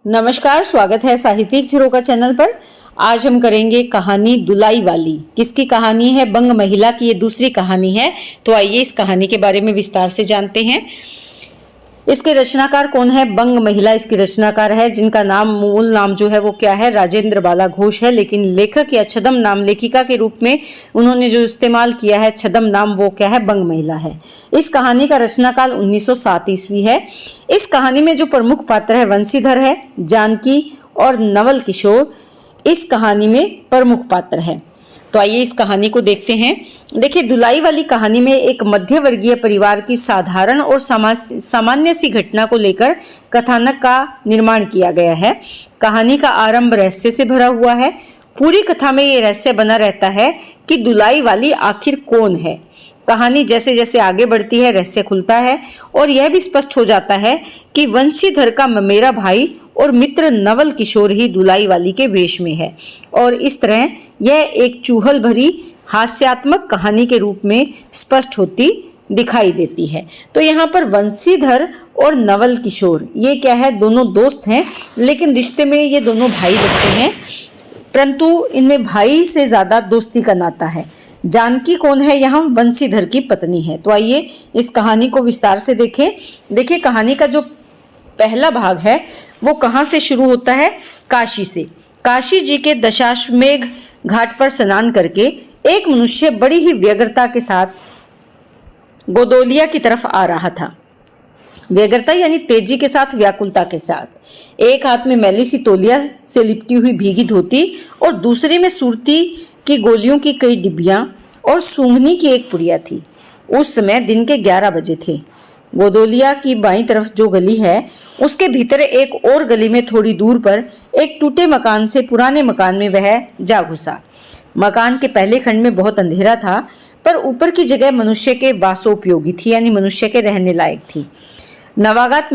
नमस्कार, स्वागत है साहित्यिक झरोखा चैनल पर। आज हम करेंगे कहानी दुलाई वाली। किसकी कहानी है? बंग महिला की ये दूसरी कहानी है। तो आइए इस कहानी के बारे में विस्तार से जानते हैं। इसके रचनाकार कौन है? बंग महिला इसकी रचनाकार है, जिनका मूल नाम जो है वो क्या है? राजेंद्र बाला घोष है। लेकिन लेखक या छद्म नाम लेखिका के रूप में उन्होंने जो इस्तेमाल किया है छद्म नाम, वो क्या है? बंग महिला है। इस कहानी का रचनाकाल 1907 ईस्वी है। इस कहानी में जो प्रमुख पात्र है वंशीधर है, जानकी और नवल किशोर इस कहानी में प्रमुख पात्र है। तो आइए इस कहानी को देखते हैं। देखिए, दुलाई वाली कहानी में एक मध्य वर्गीय परिवार की साधारण और सामान्य सी घटना को लेकर कथानक का निर्माण किया गया है। कहानी का आरंभ रहस्य से भरा हुआ है। पूरी कथा में ये रहस्य बना रहता है कि दुलाई वाली आखिर कौन है। कहानी जैसे जैसे आगे बढ़ती है रहस्य खुलता है और यह भी स्पष्ट हो जाता है कि वंशीधर का ममेरा भाई और मित्र नवल किशोर ही दुलाई वाली के वेश में है। और इस तरह यह एक चूहल भरी हास्यात्मक कहानी के रूप में स्पष्ट होती दिखाई देती है। तो यहाँ पर वंशीधर और नवल किशोर ये क्या है? दोनों दोस्त हैं, लेकिन रिश्ते में ये दोनों भाई लगते हैं, परंतु इनमें भाई से ज्यादा दोस्ती का नाता है। जानकी कौन है? यहाँ वंशीधर की पत्नी है। तो आइए इस कहानी को विस्तार से देखें। देखिए, कहानी का जो पहला भाग है वो कहाँ से शुरू होता है? काशी से। काशी जी के दशाश्वमेध घाट पर स्नान करके एक मनुष्य बड़ी ही व्यग्रता के साथ गोदोलिया की तरफ आ रहा था। व्यग्रता यानी तेजी के साथ, व्याकुलता के साथ। एक हाथ में मैली सी तौलिया से लिपटी हुई भीगी धोती और दूसरे में सुरती की गोलियों की कई डिब्बियां और सूंघनी की एक पुड़िया थी। उस समय दिन के 11 बजे थे। गोदोलिया की बाईं तरफ जो गली है उसके भीतर एक और गली में थोड़ी दूर पर एक टूटे मकान से पुराने मकान में वह जा घुसा। मकान के पहले खंड में बहुत अंधेरा था, पर ऊपर की जगह मनुष्य के वासोपयोगी थी, यानी मनुष्य के रहने लायक थी। नवागत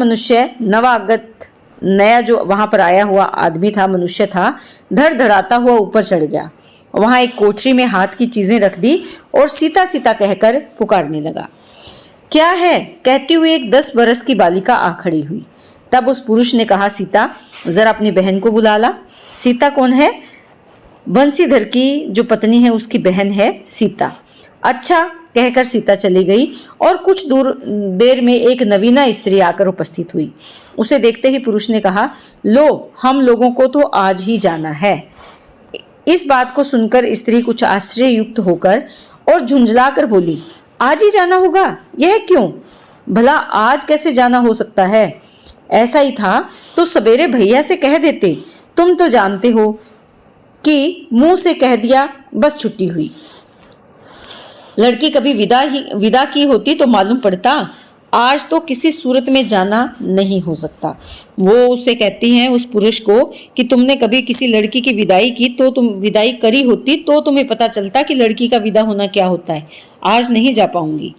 नया जो वहां पर आया हुआ आदमी था, मनुष्य था, धड़ धड़ाता हुआ ऊपर चढ़ गया। वहां एक कोठरी में हाथ की चीजें रख दी और सीता सीता कहकर पुकारने लगा। क्या है? कहती हुई एक 10 बरस की बालिका आ खड़ी हुई। तब उस पुरुष ने कहा, सीता, जरा अपनी बहन को बुला ला। सीता कौन है? वंशीधर की जो पत्नी है उसकी बहन है सीता। अच्छा कहकर सीता चली गई और कुछ देर में एक नवीना स्त्री आकर उपस्थित हुई। उसे देखते ही पुरुष ने कहा, लो, हम लोगों को तो आज ही जाना है। इस बात को सुनकर स्त्री कुछ आश्चर्ययुक्त होकर और झुंझलाकर बोली, आज ही जाना होगा? यह क्यों? भला आज कैसे जाना हो सकता है? ऐसा ही था तो सवेरे भैया से कह देते। तुम तो जानते हो कि मुंह से कह दिया बस छुट्टी हुई। लड़की कभी विदा की होती तो मालूम पड़ता। आज तो किसी सूरत में जाना नहीं हो सकता। वो उसे कहती हैं, उस पुरुष को, कि तुमने कभी किसी लड़की की विदाई की तो तुम विदाई करी होती तो तुम्हें पता चलता कि लड़की का विदा होना क्या होता है। आज नहीं जा पाऊंगी।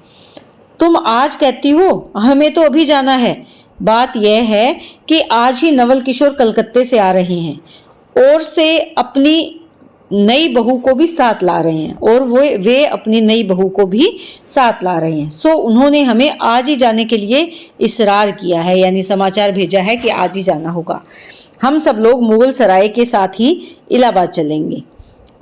तुम आज कहती हो, हमें तो अभी जाना है। बात यह है कि आज ही नवल किशोर कलकत्ते से आ रहे हैं और से अपनी नई बहू को भी साथ ला रहे हैं, और वे अपनी नई बहू को भी साथ ला रहे हैं। सो उन्होंने हमें आज ही जाने के लिए इसरार किया है, यानी समाचार भेजा है कि आज ही जाना होगा। हम सब लोग मुगल सराय के साथ ही इलाहाबाद चलेंगे।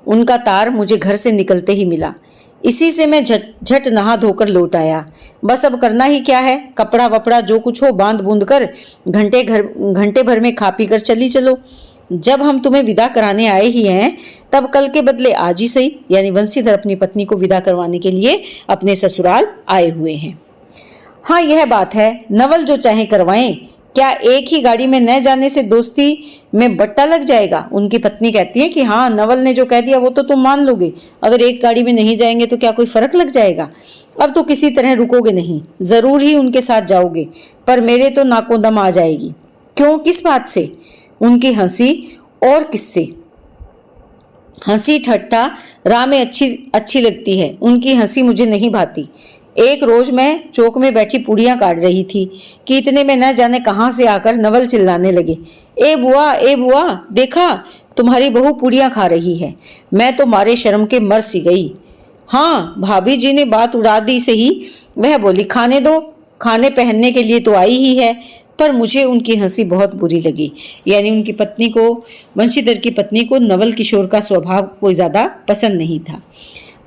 उनका तार मुझे घर से निकलते ही मिला। इसी से मैं झट नहा धोकर लौट आया। बस अब करना ही क्या है? कपड़ा वपड़ा जो कुछ हो बांध बूंद कर घंटे भर में खा पी कर चली चलो। जब हम तुम्हें विदा कराने आए ही हैं, तब कल के बदले आज ही सही। यानी वंशीधर अपनी पत्नी को विदा करवाने के लिए अपने ससुराल आए हुए हैं। हाँ, यह बात है, नवल जो चाहे करवाएं। क्या एक ही गाड़ी में न जाने से दोस्ती में बट्टा लग जाएगा? उनकी पत्नी कहती है कि हाँ, नवल ने जो कह दिया वो तो तुम मान लोगे। अगर एक गाड़ी में नहीं जाएंगे तो क्या कोई फर्क लग जाएगा? अब तो किसी तरह रुकोगे नहीं, जरूर ही उनके साथ जाओगे, पर मेरे तो नाकों दम आ जाएगी। क्यों? किस बात से? उनकी हंसी और किससे? हंसी ठट्ठा राह में अच्छी लगती है, उनकी हंसी मुझे नहीं भाती। एक रोज मैं चौक में बैठी पुड़ियां काट रही थी कि इतने में न जाने कहां से आकर नवल चिल्लाने लगे, ए बुआ, देखा तुम्हारी बहू पुड़ियां खा रही है। मैं तो मारे शर्म के मर सी गई। हाँ, भाभी जी ने बात उड़ा दी से ही वह बोली, खाने दो, खाने पहनने के लिए तो आई ही है, पर मुझे उनकी हंसी बहुत बुरी लगी। यानी उनकी पत्नी को, वंशीधर की पत्नी को नवल किशोर का स्वभाव कोई ज्यादा पसंद नहीं था।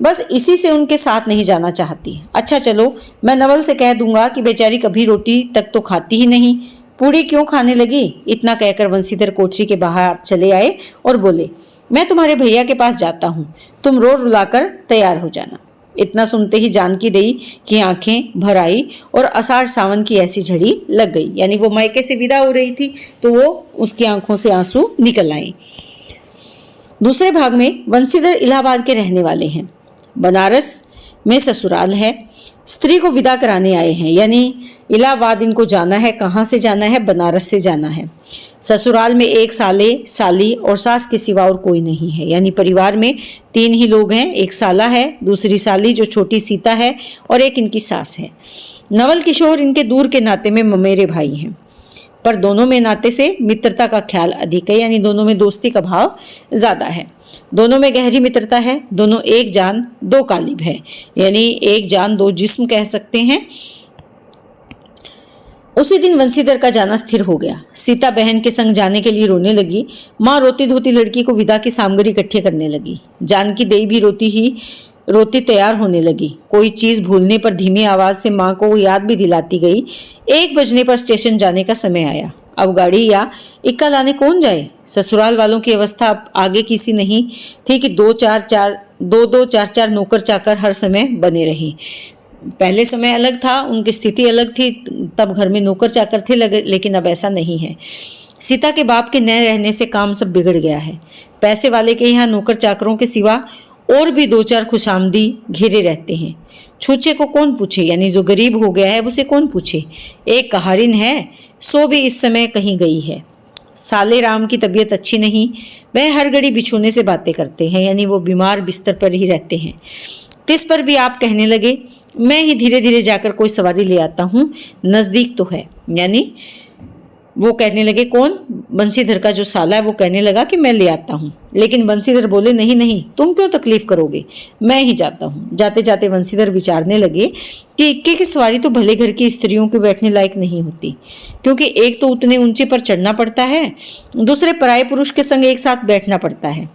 बस इसी से उनके साथ नहीं जाना चाहती। अच्छा चलो, मैं नवल से कह दूंगा कि बेचारी कभी रोटी तक तो खाती ही नहीं, पूड़ी क्यों खाने लगी। इतना कहकर वंशीधर कोठरी के बाहर चले आए और बोले, मैं तुम्हारे भैया के पास जाता हूँ, तुम रो रुलाकर तैयार हो जाना। इतना सुनते ही जानकी देई की आंखें भर आई और आषाढ़ सावन की ऐसी झड़ी लग गई। यानी वो मायके से विदा हो रही थी तो वो उसकी आंखों से आंसू निकल आए। दूसरे भाग में वंशीधर इलाहाबाद के रहने वाले हैं। बनारस में ससुराल है, स्त्री को विदा कराने आए हैं। यानी इलाहाबाद इनको जाना है। कहाँ से जाना है? बनारस से जाना है। ससुराल में एक साले, साली और सास के सिवा और कोई नहीं है। यानी परिवार में 3 ही लोग हैं, एक साला है, दूसरी साली जो छोटी सीता है और एक इनकी सास है। नवल किशोर इनके दूर के नाते में ममेरे भाई हैं, पर दोनों में नाते से मित्रता का ख्याल अधिक है। यानी दोनों में दोस्ती का भाव ज्यादा है, दोनों में गहरी मित्रता है। दोनों एक जान दो कालिब है, यानी एक जान दो जिस्म कह सकते हैं। उसी दिन वंशीधर का जाना स्थिर हो गया। सीता बहन के संग जाने के लिए रोने लगी। माँ रोती धोती लड़की को विदा की सामग्री इकट्ठी करने लगी। जानकी देई भी रोती तैयार होने लगी। कोई चीज भूलने पर धीमी आवाज से माँ को याद भी दिलाती गई। 1 बजने पर स्टेशन जाने का समय आया। अब गाड़ी या इक्का लाने कौन जाए? ससुराल वालों की अवस्था अब आगे किसी नहीं थी कि 2-4 नौकर चाकर हर समय बने रहे। पहले समय अलग था, उनकी स्थिति अलग थी, तब घर में नौकर चाकर थे, लेकिन अब ऐसा नहीं है। सीता के बाप के न रहने से काम सब बिगड़ गया है। पैसे वाले के यहाँ नौकर चाकरों के सिवा और भी 2-4 खुशामदी घेरे रहते हैं। छूछे को कौन पूछे? यानी जो गरीब हो गया है उसे कौन पूछे? एक कहारिन है, सो भी इस समय कहीं गई है। साले राम की तबीयत अच्छी नहीं, वह हर घड़ी बिछोने से बातें करते हैं। यानी वो बीमार बिस्तर पर ही रहते हैं। तिस पर भी आप कहने लगे, मैं ही धीरे धीरे जाकर कोई सवारी ले आता हूँ, नजदीक तो है। यानी वो कहने लगे, कौन? बंसीधर का जो साला है वो कहने लगा कि मैं ले आता हूँ। लेकिन बंसीधर बोले, नहीं नहीं, तुम क्यों तकलीफ करोगे, मैं ही जाता हूँ। जाते जाते बंसीधर विचारने लगे कि इक्के की सवारी तो भले घर की स्त्रियों के बैठने लायक नहीं होती, क्योंकि एक तो उतने ऊंचे पर चढ़ना पड़ता है, दूसरे पराये पुरुष के संग एक साथ बैठना पड़ता है।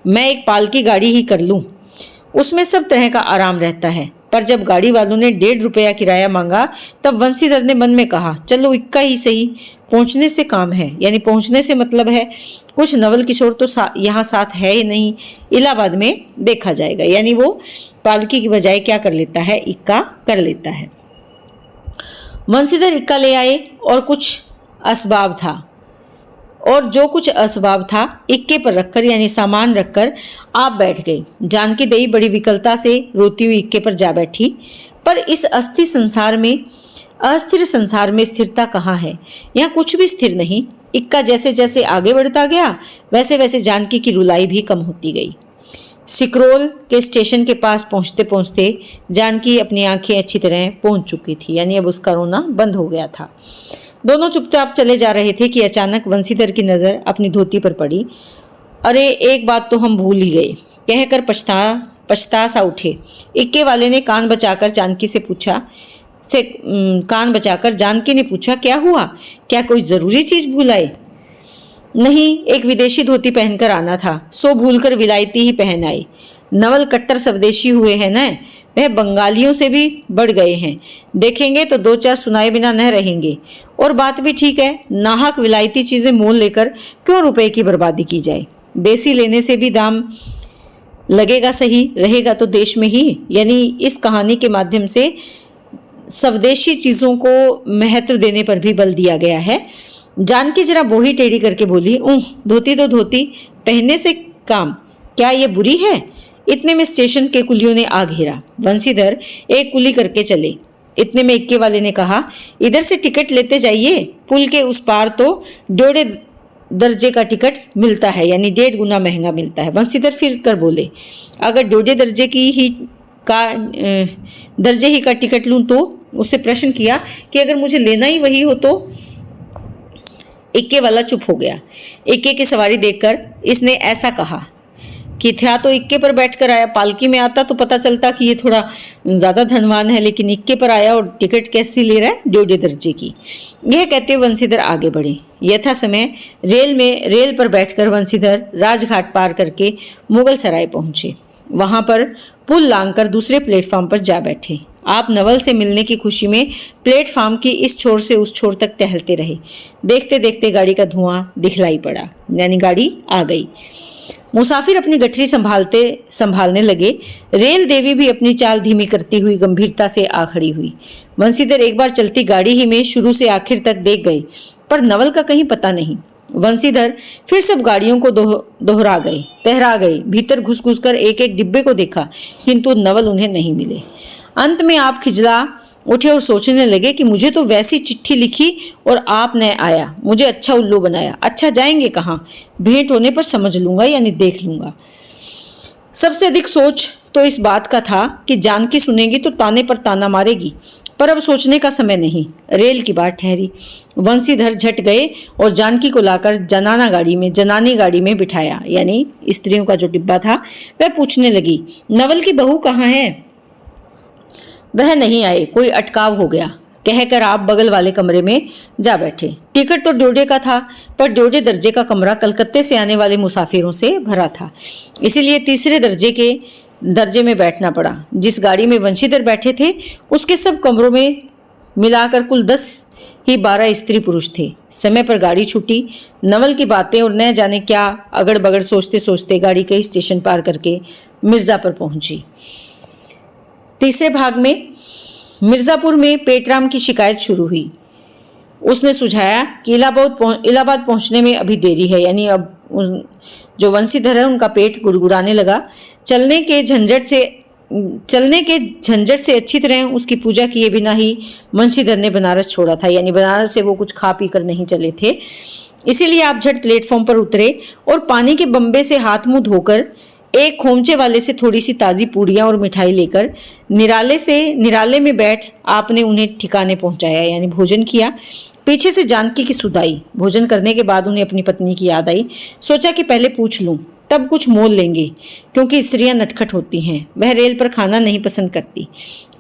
मैं एक पालकी गाड़ी ही कर लूँ, उसमें सब तरह का आराम रहता है। पर जब गाड़ी वालों ने 1.5 रुपया किराया मांगा, तब वंशीधर ने मन में कहा, चलो इक्का ही सही, पहुंचने से काम है। यानी पहुंचने से मतलब है कुछ नवल किशोर तो यहाँ साथ है ही नहीं, इलाहाबाद में देखा जाएगा। यानी वो पालकी की बजाय क्या कर लेता है, इक्का कर लेता है। वंशीधर इक्का ले आए और कुछ असबाब था, और जो कुछ असबाब था इक्के पर रखकर, यानी सामान रखकर आप बैठ गई। जानकी देई बड़ी विकलता से रोती हुई इक्के पर जा बैठी। पर इस अस्थिर संसार में स्थिरता कहाँ है? यहाँ कुछ भी स्थिर नहीं। इक्का जैसे जैसे आगे बढ़ता गया, वैसे वैसे जानकी की रुलाई भी कम होती गई। सिकरोल के स्टेशन के पास पहुंचते पहुंचते जानकी अपनी आंखें अच्छी तरह पहुंच चुकी थी। यानी अब उसका रोना बंद हो गया था। दोनों चुपचाप चले जा रहे थे कि अचानक वंशीधर की नजर अपनी धोती पर पड़ी। अरे एक बात तो हम भूल ही गए, कहकर पछता सा उठे। इक्के वाले ने कान बचाकर जानकी ने पूछा, क्या हुआ? क्या कोई जरूरी चीज भूल आए? नहीं, एक विदेशी धोती पहनकर आना था, सो भूलकर विलायती ही पहन आए। नवल कट्टर स्वदेशी हुए हैं न, वह बंगालियों से भी बढ़ गए हैं। देखेंगे तो 2-4 सुनाए बिना न रहेंगे। और बात भी ठीक है, नाहक विलायती चीजें मोल लेकर क्यों रुपए की बर्बादी की जाए? देसी लेने से भी दाम लगेगा, सही रहेगा तो देश में ही। यानी इस कहानी के माध्यम से स्वदेशी चीजों को महत्व देने पर भी बल दिया गया है। जानकी जरा बोही टेढ़ी करके बोली, धोती तो धोती, पहनने से काम, क्या ये बुरी है? इतने में स्टेशन के कुलियों ने आ घेरा। वंशीधर एक कुली करके चले। इतने में इक्के वाले ने कहा, इधर से टिकट लेते जाइए, पुल के उस पार तो 1.5 दर्जे का टिकट मिलता है, यानी 1.5 गुना महंगा मिलता है। वंशीधर फिर कर बोले, अगर 1.5 दर्जे ही का टिकट लूं तो? उससे प्रश्न किया कि अगर मुझे लेना ही वही हो तो? इक्के वाला चुप हो गया। इक्के की सवारी देखकर इसने ऐसा कहा कि था तो इक्के पर बैठकर आया, पालकी में आता तो पता चलता कि ये थोड़ा ज्यादा धनवान है, लेकिन इक्के पर आया और टिकट कैसी ले रहा है, डोडे दर्जे की। यह कहते हुए वंशीधर आगे बढ़े। यथा समय रेल पर बैठकर वंशीधर राजघाट पार करके मुगल सराय पहुंचे। वहां पर पुल लांघकर दूसरे प्लेटफॉर्म पर जा बैठे। आप नवल से मिलने की खुशी में प्लेटफॉर्म की इस छोर से उस छोर तक टहलते रहे। देखते देखते गाड़ी का धुआं दिखलाई पड़ा, यानी गाड़ी आ गई। मुसाफिर अपनी गठरी संभालने लगे। रेल देवी भी अपनी चाल धीमी करती हुई गंभीरता से आ खड़ी हुई। वंशीधर एक बार चलती गाड़ी ही में शुरू से आखिर तक देख गए, पर नवल का कहीं पता नहीं। वंशीधर फिर सब गाड़ियों को टहरा गए। भीतर घुस घुस कर एक एक डिब्बे को देखा, किंतु नवल उन्हें नहीं मिले। अंत में आप खिजला उठे और सोचने लगे कि मुझे तो वैसी चिट्ठी लिखी और आप न आया, मुझे अच्छा उल्लू बनाया। अच्छा, जाएंगे कहाँ? भेंट होने पर समझ लूंगा, यानी देख लूंगा। सबसे अधिक सोच तो इस बात का था कि जानकी सुनेगी तो ताने पर ताना मारेगी, पर अब सोचने का समय नहीं। रेल की बात ठहरी। वंशीधर झट गए और जानकी को लाकर जनानी गाड़ी में बिठाया, यानी स्त्रियों का जो डिब्बा था। वह पूछने लगी, नवल की बहू कहाँ है? वह नहीं आए, कोई अटकाव हो गया, कहकर आप बगल वाले कमरे में जा बैठे। टिकट तो डोडे का था, पर डोडे दर्जे का कमरा कलकत्ते से आने वाले मुसाफिरों से भरा था, इसीलिए तीसरे दर्जे में बैठना पड़ा। जिस गाड़ी में वंशीधर बैठे थे उसके सब कमरों में मिलाकर कुल 10 ही 12 स्त्री पुरुष थे। समय पर गाड़ी छूटी। नवल की बातें और न जाने क्या अगड़ बगड़ सोचते सोचते गाड़ी कई स्टेशन पार करके मिर्जापुर पहुंची। तीसरे भाग में मिर्जापुर में पेटराम की शिकायत शुरू हुई। उसने सुझाया कि इलाहाबाद पहुंचने में अभी देरी है, यानी अब जो वंशीधर है उनका पेट गुड़गुड़ाने लगा। चलने के झंझट से अच्छी तरह उसकी पूजा किए बिना ही वंशीधर ने बनारस छोड़ा था, यानी बनारस से वो कुछ खा पी कर नहीं चले थे। इसीलिए आप झट प्लेटफॉर्म पर उतरे और पानी के बम्बे से हाथ मुंह धोकर एक खोमचे वाले से थोड़ी सी ताजी पूड़ियां और मिठाई लेकर निराले में बैठ आपने उन्हें ठिकाने पहुंचाया, यानी भोजन किया। पीछे से जानकी की सुध आई। भोजन करने के बाद उन्हें अपनी पत्नी की याद आई। सोचा कि पहले पूछ लूं, तब कुछ मोल लेंगे, क्योंकि स्त्रियां नटखट होती हैं। वह रेल पर खाना नहीं पसंद करती।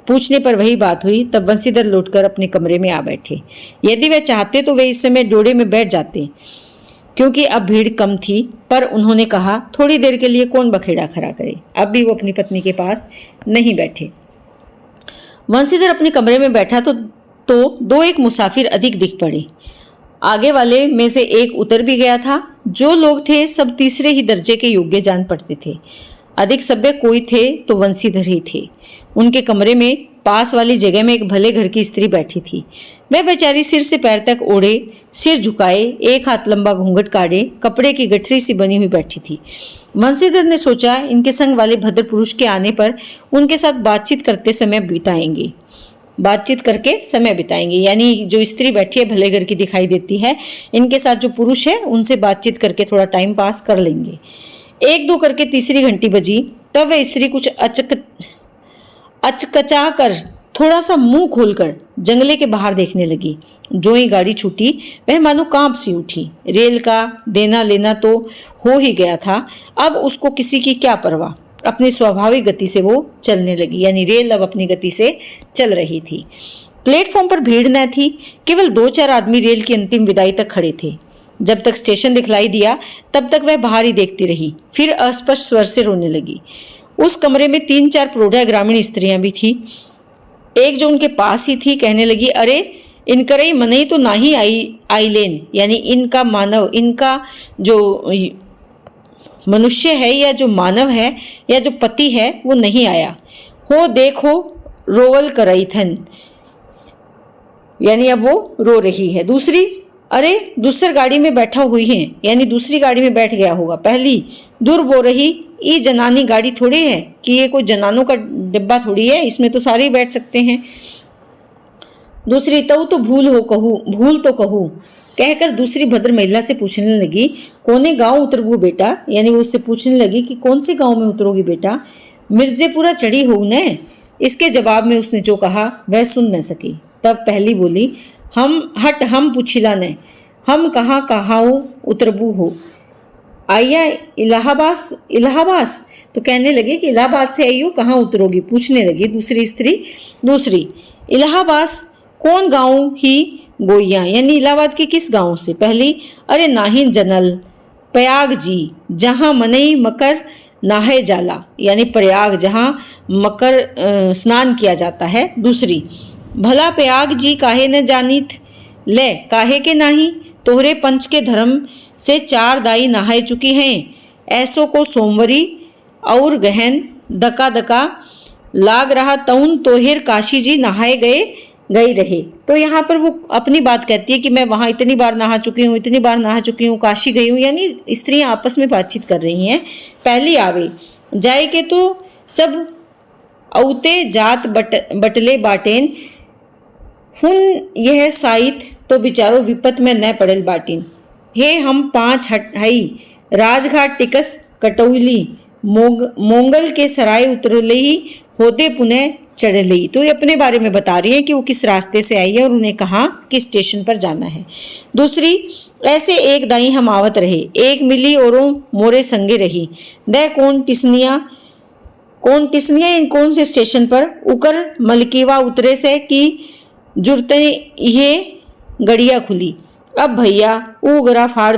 पूछने पर वही बात हुई। तब वंशीधर लौटकर अपने कमरे में आ बैठे। यदि वह चाहते तो वे इस समय डोड़े में बैठ जाते, क्योंकि अब भीड़ कम थी, पर उन्होंने कहा थोड़ी देर के लिए कौन बखेड़ा खड़ा करे। अब भी वो अपनी पत्नी के पास नहीं बैठे। वंशीधर अपने कमरे में बैठा तो 2-1 मुसाफिर अधिक दिख पड़े। आगे वाले में से एक उतर भी गया था। जो लोग थे सब तीसरे ही दर्जे के योग्य जान पड़ते थे। अधिक सभ्य कोई थे तो वंशीधर ही थे। उनके कमरे में पास वाली जगह में एक भले घर की स्त्री बैठी थी। वह बेचारी सिर से पैर तक ओढ़े, सिर झुकाए, एक हाथ लंबा घूंघट काढ़े, कपड़े की गठरी सी बनी हुई बैठी थी। वंशीधर ने सोचा इनके संग वाले भद्र पुरुष के आने पर उनके साथ बातचीत करके समय बिताएंगे, यानी जो स्त्री बैठी है भले घर की दिखाई देती है, इनके साथ जो पुरुष है उनसे बातचीत करके थोड़ा टाइम पास कर लेंगे। 1-2 करके तीसरी घंटी बजी। तब वह स्त्री कुछ अचकचा कर थोड़ा सा मुंह खोलकर जंगले के बाहर देखने लगी। जो ही गाड़ी छूटी वह मानो कांप सी उठी। रेल का देना लेना तो हो ही गया था, अब उसको किसी की क्या परवाह। अपनी स्वाभाविक गति से वो चलने लगी, यानी रेल अब अपनी गति से चल रही थी। प्लेटफॉर्म पर भीड़ न थी, केवल 2-4 आदमी रेल की अंतिम विदाई तक खड़े थे। जब तक स्टेशन दिखलाई दिया तब तक वह बाहर ही देखती रही, फिर अस्पष्ट स्वर से रोने लगी। उस कमरे में 3-4 प्रौढ़ा ग्रामीण स्त्रियां भी थी। एक जो उनके पास ही थी कहने लगी, अरे इनकरई मनई तो ना ही आई लेन, यानी इनका जो मनुष्य है या जो मानव है या जो पति है वो नहीं आया हो, देखो रोवल करई थन, यानी अब वो रो रही है। दूसरी, अरे दूसरी गाड़ी में बैठा हुई है, यानी दूसरी गाड़ी में बैठ गया होगा। पहली, दूर वो रही, ये जनानी गाड़ी थोड़ी है कि ये कोई जनानों का डिब्बा थोड़ी है, इसमें तो सारे ही बैठ सकते हैं। दूसरी, तो भूल तो कहूँ, कहकर दूसरी भद्र महिला से पूछने लगी, कौने गांव उतरगू बेटा, यानी वो उससे पूछने लगी कि कौन से गांव में उतरोगी बेटा। मिर्जेपुरा चढ़ी हो न। इसके जवाब में उसने जो कहा वह सुन न सकी। तब पहली बोली, हम पूछिला न, हम कहाँ उतरबू हो। आइया इलाहाबाद इलाहाबाद, तो कहने लगे कि इलाहाबाद से आई हो, कहाँ उतरोगी, पूछने लगी दूसरी स्त्री। दूसरी, इलाहाबाद कौन गांव ही गोइया, यानी इलाहाबाद के किस गांव से। पहली, अरे नाहिन जनल प्रयाग जी जहाँ मनई मकर नाहे जाला, यानी प्रयाग जहाँ मकर स्नान किया जाता है। दूसरी, भला प्रयाग जी काहे न जानित, ले काहे के नाही, तोहरे पंच के धर्म से 4 दाई नहाए चुकी हैं, ऐसो को सोमवरी और गहन दका दका लाग रहा तउन तोहिर काशी जी नहाए गई रहे। तो यहाँ पर वो अपनी बात कहती है कि मैं वहाँ इतनी बार नहा चुकी हूँ, इतनी बार नहा चुकी हूँ, काशी गई हूँ, यानी स्त्रियाँ आपस में बातचीत कर रही हैं। पहली आवे जाए के तो सब औते जात बटले बाटेन, हुन यह साइत तो बिचारो विपत में न पड़ल बाटिन। हे हम 5 हई राजघाट टिकस कटौली, मोंगल के सराय उतरले ही होते पुनः चढ़ ली। तो ये अपने बारे में बता रही है कि वो किस रास्ते से आई है और उन्हें कहाँ किस स्टेशन पर जाना है। दूसरी, ऐसे एक दाई हम आवत रहे, एक मिली औरों मोरे संगे रही, दे कौन टिसनिया इन कौन से स्टेशन पर उकर मलकीवा उतरे से कि जुरते ये गड़िया खुली। अब भैया ऊ गला फाड़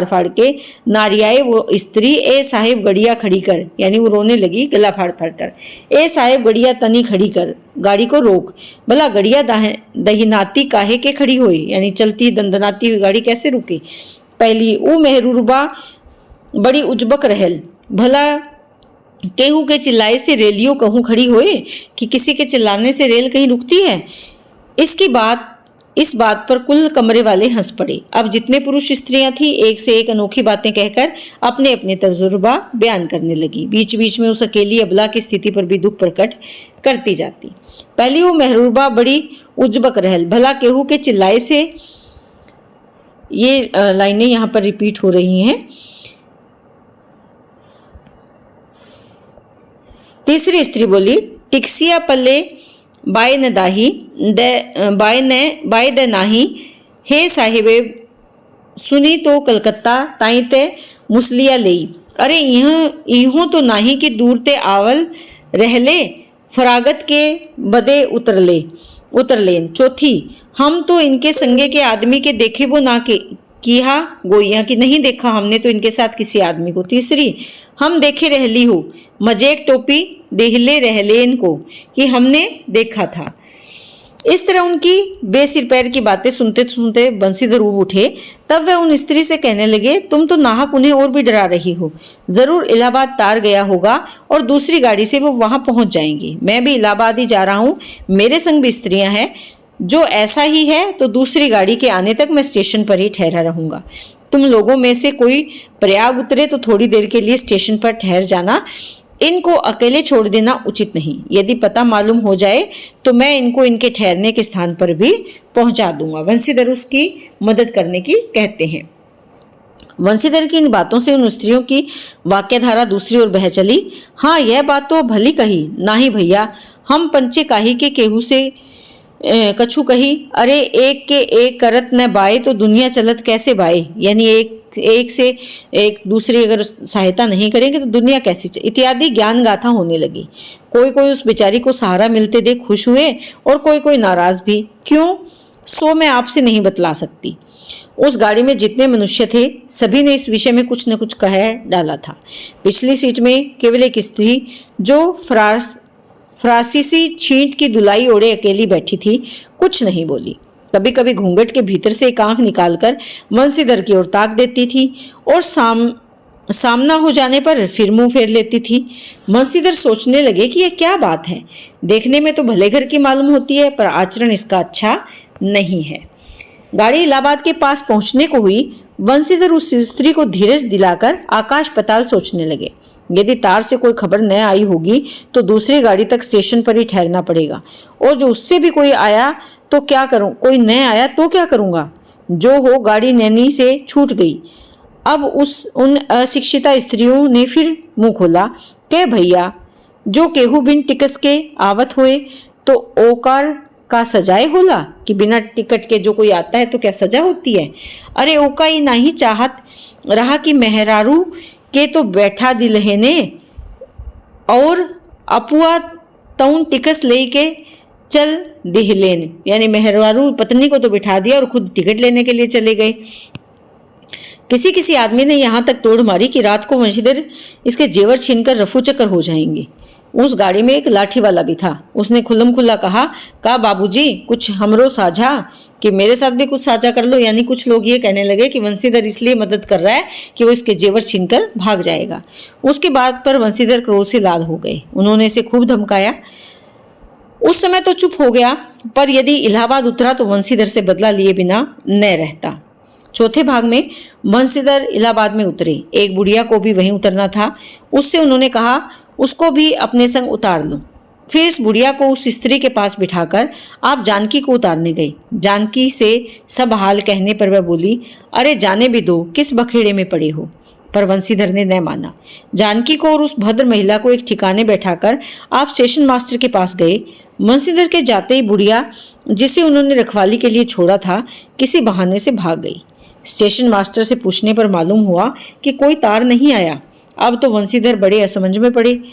फाड़ के नारियाए वो स्त्री, ए साहिब गड़िया खड़ी कर, यानी वो रोने लगी गला फाड़ कर, ए साहिब गड़िया तनी खड़ी कर, गाड़ी को रोक, भला गड़िया दहीनाती काहे के खड़ी हुई, यानी चलती दंदनाती हुई गाड़ी कैसे रुकी। पहली, ऊ मेहरूबा बड़ी उजबक रहल, भला केहू के चिल्लाए से रेलियो कहूँ खड़ी होए, कि किसी के चिल्लाने से रेल कहीं रुकती है। इस बात पर कुल कमरे वाले हंस पड़े। अब जितने पुरुष स्त्रियां थी एक से एक अनोखी बातें कहकर अपने अपने तजुर्बा बयान करने लगी। बीच बीच में उस अकेली अबला की स्थिति पर भी दुख प्रकट करती जाती। पहली, वो मेहरूबा बड़ी उजबक रहल, भला केहू के चिल्लाए से, ये लाइनें यहाँ पर रिपीट हो रही हैं। तीसरी स्त्री बोली, टिक्सिया पल्ले बाय न दाही बाय द नाही, हे साहिबे सुनी तो कलकत्ता ताई ते मुसलिया लेई, अरे इहों तो नाही कि दूर ते आवल रहले, फरागत के बदे उतरलेन। चौथी, हम तो इनके संगे के आदमी के देखे वो ना के किया गोइया कि नहीं देखा हमने तो इनके साथ किसी आदमी को। तीसरी, हम देखे रहली हो, मजेक टोपी देहले रहलेन को कि हमने देखा था। इस तरह उनकी बेसिर पैर की बातें सुनते सुनते बंसीधर ऊब उठे। तब वे उन स्त्री से कहने लगे, तुम तो नाहक उन्हें और भी डरा रही हो, जरूर इलाहाबाद तार गया होगा और दूसरी गाड़ी से वो वहां पहुंच जाएंगी। मैं भी इलाहाबाद ही जा रहा हूँ, मेरे संग भी स्त्रियां हैं, जो ऐसा ही है तो दूसरी गाड़ी के आने तक मैं स्टेशन पर ही ठहरा रहूंगा। तुम लोगों में से कोई प्रयाग उतरे तो थोड़ी देर के लिए स्टेशन पर ठहर जाना, इनको अकेले छोड़ देना उचित नहीं। यदि पता मालूम हो जाए तो मैं इनको इनके ठहरने के स्थान पर भी पहुंचा दूंगा। वंशीधर उसकी मदद करने की कहते हैं। वंशीधर की इन बातों से उन स्त्रियों की वाक्यधारा दूसरी ओर बह चली। हाँ, यह बात तो भली कही, नाही भैया, हम पंचे काही के केहू से कछु कही, अरे एक के एक करत न बाए तो दुनिया चलत कैसे बाए, यानी एक से एक दूसरी अगर सहायता नहीं करेंगे तो दुनिया कैसे इत्यादि ज्ञान गाथा होने लगी। कोई कोई उस बेचारी को सहारा मिलते देख खुश हुए और कोई कोई नाराज भी। क्यों, सो मैं आपसे नहीं बतला सकती। उस गाड़ी में जितने मनुष्य थे सभी ने इस विषय में कुछ न कुछ कह डाला था। पिछली सीट में केवल एक स्त्री जो फ्रांसीसी छींट की दुलाई ओढ़े अकेली बैठी थी, कुछ नहीं बोली। कभी कभी घूंघट के भीतर से एक आंख निकालकर वंशीधर की ओर ताक देती थी और सामना हो जाने पर फिर मुंह फेर लेती थी। वंशीधर सोचने लगे कि यह क्या बात है, देखने में तो भले घर की मालूम होती है पर आचरण इसका अच्छा नहीं है। गाड़ी इलाहाबाद के पास पहुंचने को हुई। वंशीधर उस स्त्री को धीरज दिलाकर आकाश पाताल सोचने लगे। यदि तार से कोई खबर न आई होगी तो दूसरी गाड़ी तक स्टेशन पर ही ठहरना पड़ेगा, और जो उससे भी कोई आया तो क्या करूं, कोई न आया तो क्या करूंगा। जो हो, गाड़ी नैनी से छूट गई। अब उन अशिक्षिता स्त्रियों ने फिर मुंह खोला, कह भैया, जो केहू बिन टिकस के आवत होए तो ओकार का सजाए होला कि बिना टिकट के जो कोई आता है तो क्या सजा होती है। अरे ओका ही नहीं चाहत रहा कि मेहरारू के तो बैठा दिलहेने और अपुआ तउन टिकस लेके चल दिहलेन, यानी मेहरारू पत्नी को तो बिठा दिया और खुद टिकट लेने के लिए चले गए। किसी किसी आदमी ने यहाँ तक तोड़ मारी कि रात को वंशीधर इसके जेवर छीनकर रफू चक्कर हो जाएंगे। उस गाड़ी में एक लाठी वाला भी था। उसने खुल्लम खुल्ला कहा, का बाबूजी कुछ हमरो साझा कि मेरे साथ भी कुछ साझा कर लो। यानी कुछ लोग ये कहने लगे कि वंशीधर इसलिए मदद कर रहा है कि वो इसके जेवर छीनकर भाग जाएगा। उसकी बात पर वंशीधर क्रोध से लाल हो गए। उन्होंने इसे खूब धमकाया। उस समय तो चुप हो गया, पर यदि इलाहाबाद उतरा तो वंशीधर से बदला लिए बिना न रहता। चौथे भाग में वंशीधर इलाहाबाद में उतरे। एक बुढ़िया को भी वहीं उतरना था। उससे उन्होंने कहा उसको भी अपने संग उतार लो। फिर इस बुढ़िया को उस स्त्री के पास बिठाकर आप जानकी को उतारने गए। जानकी से सब हाल कहने पर वह बोली, अरे जाने भी दो, किस बखेड़े में पड़े हो। पर वंशीधर ने न माना। जानकी को और उस भद्र महिला को एक ठिकाने बैठाकर आप स्टेशन मास्टर के पास गए। वंशीधर के जाते ही बुढ़िया, जिसे उन्होंने रखवाली के लिए छोड़ा था, किसी बहाने से भाग गई। स्टेशन मास्टर से पूछने पर मालूम हुआ कि कोई तार नहीं आया। अब तो वंशीधर बड़े असमंज में पड़े।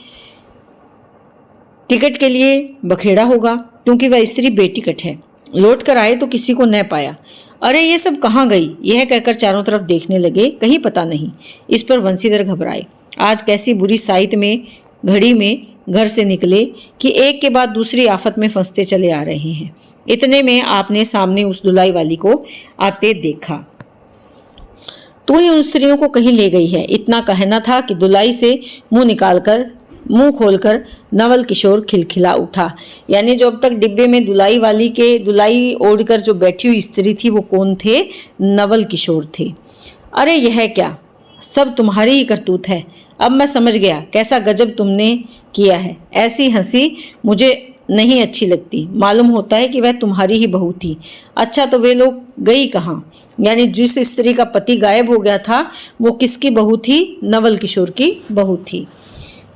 टिकट के लिए बखेड़ा होगा क्योंकि वह स्त्री बेटिकट है। लौट कर आए तो किसी को न पाया। अरे ये सब कहाँ गई, यह कहकर चारों तरफ देखने लगे, कहीं पता नहीं। इस पर वंशीधर घबराए। आज कैसी बुरी साइत में घड़ी में घर से निकले कि एक के बाद दूसरी आफत में फंसते चले आ रहे हैं। इतने में आपने सामने उस दुलाई वाली को आते देखा। तू ही उन स्त्रियों को कहीं ले गई है, इतना कहना था कि दुलाई से मुंह खोलकर नवल किशोर खिलखिला उठा। यानी जो अब तक डिब्बे में दुलाई ओढ़कर जो बैठी हुई स्त्री थी वो कौन थे? नवल किशोर थे। अरे यह क्या, सब तुम्हारी ही करतूत है। अब मैं समझ गया कैसा गजब तुमने किया है। ऐसी हंसी मुझे नहीं अच्छी लगती। मालूम होता है कि वह तुम्हारी ही बहू थी। अच्छा तो वे लोग गई कहाँ? यानी जिस स्त्री का पति गायब हो गया था वो किसकी बहू थी? नवल किशोर की बहू थी।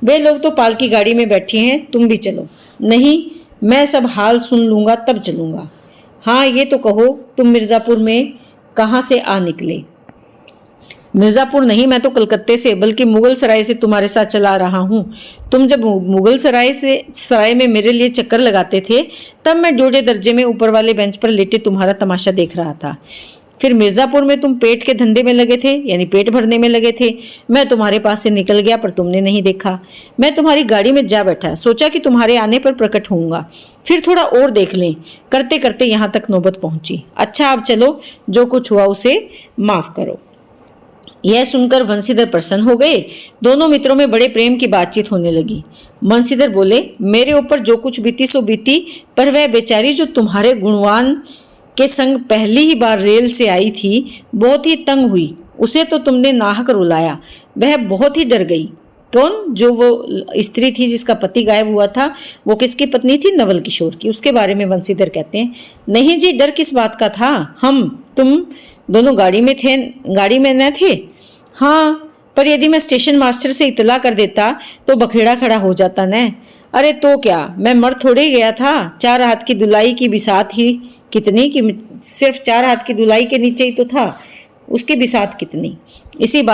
वे लोग तो पालकी गाड़ी में बैठे हैं, तुम भी चलो। नहीं, मैं सब हाल सुन लूंगा तब चलूंगा। हाँ ये तो कहो, तुम मिर्जापुर में कहाँ से आ निकले? मिर्जापुर नहीं, मैं तो कलकत्ते से, बल्कि मुगल सराय से तुम्हारे साथ चला रहा हूँ। तुम जब मुगल सराय में मेरे लिए चक्कर लगाते थे तब मैं जोड़े दर्जे में ऊपर वाले बेंच पर लेटे तुम्हारा तमाशा देख रहा था। फिर मिर्जापुर में तुम पेट के धंधे में लगे थे, यानी पेट भरने में लगे थे। मैं तुम्हारे पास से निकल गया पर तुमने नहीं देखा। मैं तुम्हारी गाड़ी में जा बैठा, सोचा कि तुम्हारे आने पर प्रकट होऊंगा, फिर थोड़ा और देख लें। करते करते यहाँ तक नौबत पहुंची। अच्छा अब चलो, जो कुछ हुआ उसे माफ करो। यह सुनकर वंशीधर प्रसन्न हो गए। दोनों मित्रों में बड़े प्रेम की बातचीत होने लगी। वंशीधर बोले, मेरे ऊपर जो कुछ बीती सो बीती, पर वह बेचारी जो तुम्हारे गुणवान के संग पहली ही बार रेल से आई थी बहुत ही तंग हुई। उसे तो तुमने नाहक रुलाया। वह बहुत ही डर गई। कौन? जो वो स्त्री थी जिसका पति गायब हुआ था, वो किसकी पत्नी थी? नवल किशोर की। उसके बारे में वंशीधर कहते हैं, नहीं जी, डर किस बात का था? तुम दोनों गाड़ी में न थे? हाँ, पर यदि मैं स्टेशन मास्टर से इतला कर देता तो बखेड़ा खड़ा हो जाता न। अरे तो क्या, मैं मर थोड़े गया था। 4 हाथ की दुलाई की बिसात ही कितनी, कि सिर्फ 4 हाथ की दुलाई के नीचे ही तो था, उसकी बिसात कितनी। इसी तरह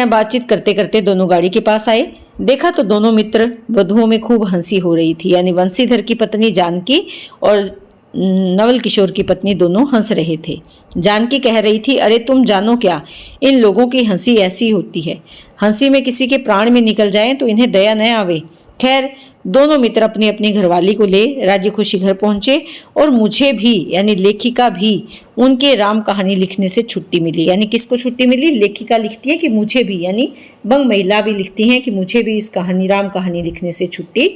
बातचीत करते करते दोनों गाड़ी के पास आए। देखा तो दोनों मित्र वधुओं में खूब हंसी हो रही थी। यानी वंशीधर की पत्नी जानकी और नवल किशोर की पत्नी दोनों हंस रहे थे। जानकी कह रही थी, अरे तुम जानो क्या, इन लोगों की हंसी ऐसी होती है। हंसी में किसी के प्राण में निकल जाए तो इन्हें दया न आवे। खैर, दोनों मित्र अपनी अपनी घरवाली को ले राजी खुशी घर पहुंचे और मुझे भी, यानी लेखिका भी, उनके राम कहानी लिखने से छुट्टी मिली। यानी किसको छुट्टी मिली? लेखिका लिखती है कि मुझे भी, यानी बंग महिला भी लिखती हैं कि मुझे भी इस राम कहानी लिखने से छुट्टी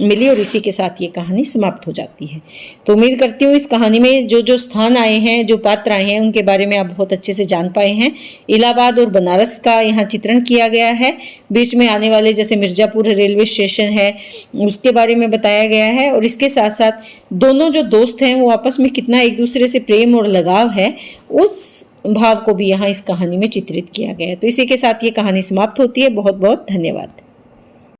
मिली। और इसी के साथ ये कहानी समाप्त हो जाती है। तो उम्मीद करती हूँ इस कहानी में जो स्थान आए हैं, जो पात्र आए हैं, उनके बारे में आप बहुत अच्छे से जान पाए हैं। इलाहाबाद और बनारस का यहाँ चित्रण किया गया है। बीच में आने वाले जैसे मिर्जापुर रेलवे स्टेशन है उसके बारे में बताया गया है। और इसके साथ साथ दोनों जो दोस्त हैं वो आपस में कितना एक दूसरे से प्रेम और लगाव है, उस भाव को भी यहाँ इस कहानी में चित्रित किया गया है। तो इसी के साथ ये कहानी समाप्त होती है। बहुत बहुत धन्यवाद।